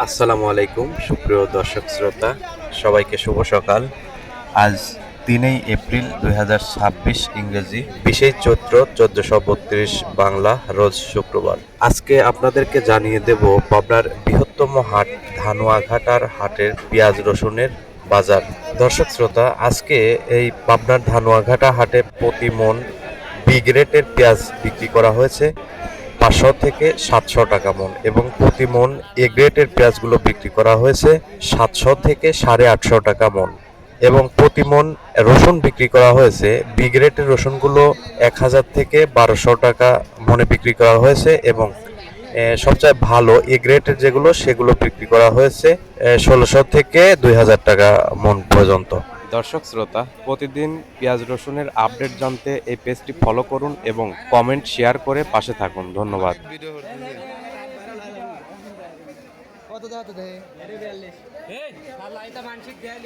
আসসালামু আলাইকুম সুপ্রিয় দর্শক শ্রোতা, সবাইকে শুভ সকাল। আজ 3 এপ্রিল 2026 ইংরেজি, 20 চৈত্র 1432 বাংলা, রোজ শুক্রবার। আজকে আপনাদেরকে জানিয়ে দেব পাবনার বৃহত্তম হাট ধানুয়াঘাটার হাটের পেঁয়াজ রসুনের বাজার। দর্শক শ্রোতা, আজকে এই পাবনার ধানুয়াঘাটা হাটে প্রতি মন বি গ্রেডের পেঁয়াজ বিক্রি করা হয়েছে 500 থেকে 700 টাকা মন, এবং প্রতি মন এ গ্রেডের পেঁয়াজগুলো বিক্রি করা হয়েছে 700 থেকে 850 টাকা মন, এবং প্রতি মন রসুন বিক্রি করা হয়েছে বি গ্রেডের রসুনগুলো 1000 থেকে 1200 টাকা মনে বিক্রি করা হয়েছে, এবং সবচেয়ে ভালো এ গ্রেডের যেগুলো সেগুলো বিক্রি করা হয়েছে 1600 থেকে 2000 টাকা মন পর্যন্ত। দর্শক শ্রোতা, প্রতিদিন পেঁয়াজ রসুনের আপডেট জানতে এই পেজটি ফলো করুন এবং কমেন্ট শেয়ার করে পাশে থাকুন। ধন্যবাদ। কত দাও তো দেয় এই শালা এটা মানসিক দেয়